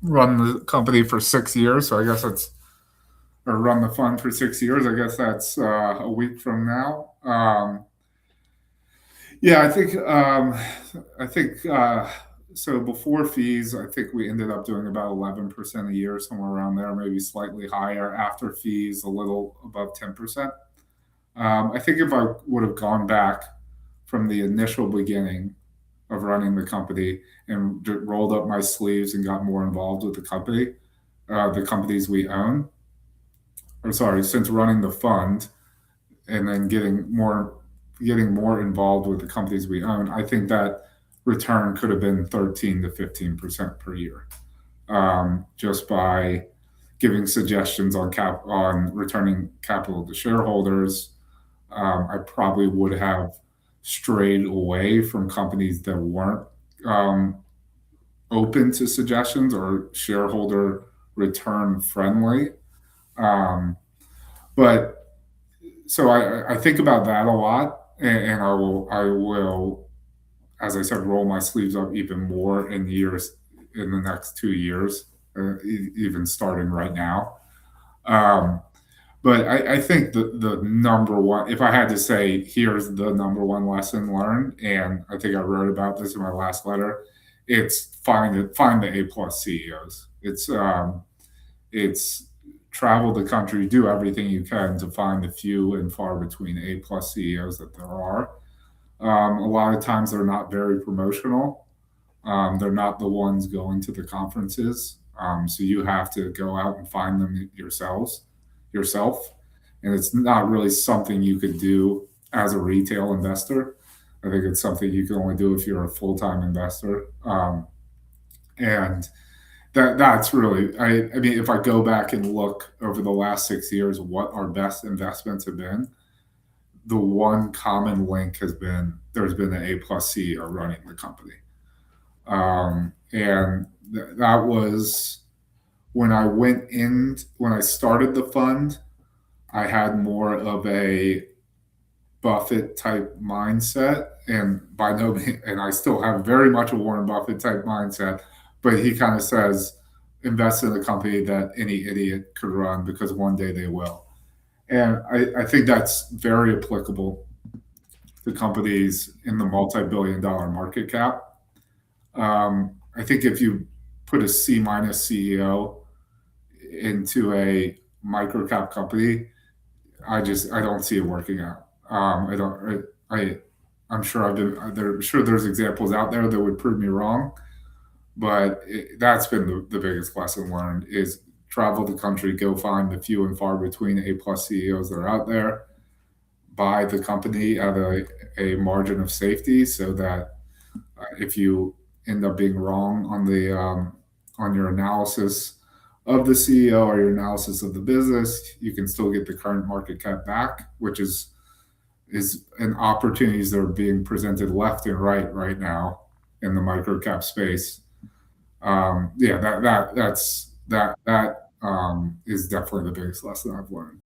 run the company for 6 years. So I guess that's or run the fund for 6 years. I guess that's a week from now. Yeah, I think so. Before fees, I think we ended up doing about 11% a year, somewhere around there, maybe slightly higher. After fees, a little above 10%. I think if I would have gone back from the initial beginning of running the company and rolled up my sleeves and got more involved with the companies we own, or sorry, since running the fund and then getting more involved with the companies we own, I think that return could have been 13 to 15% per year, just by giving suggestions on returning capital to shareholders. I probably would have strayed away from companies that weren't um, open to suggestions or shareholder return friendly. Um, but so I think about that a lot, and I will, as I said, roll my sleeves up even more in the next 2 years, even starting right now. Um, but I think the number one, if I had to say, here's the number one lesson learned, and I think I wrote about this in my last letter, it's find the A+ CEOs. It's travel the country, do everything you can to find the few and far between A+ CEOs that there are. A lot of times they're not very promotional. They're not the ones going to the conferences. So you have to go out and find them yourself. And it's not really something you could do as a retail investor. I think it's something you can only do if you're a full-time investor. And that's really, I mean, if I go back and look over the last 6 years, what our best investments have been, the one common link has been there's been an A+ CEO running the company. And that was when I started the fund, I had more of a Buffett type mindset, and by no means, and I still have very much a Warren Buffett type mindset, but he kind of says, invest in a company that any idiot could run because one day they will. And I think that's very applicable to companies in the multi-billion-dollar market cap. I think if you put a C- CEO into a microcap company, I don't see it working out. I don't I'm sure sure there's examples out there that would prove me wrong, but that's been the biggest lesson learned is travel the country, go find the few and far between A+ CEOs that are out there, buy the company at a margin of safety so that if you end up being wrong on your analysis of the CEO or your analysis of the business, you can still get the current market cap back, which is an opportunities that are being presented left and right now in the microcap space. Yeah, that is definitely the biggest lesson I've learned.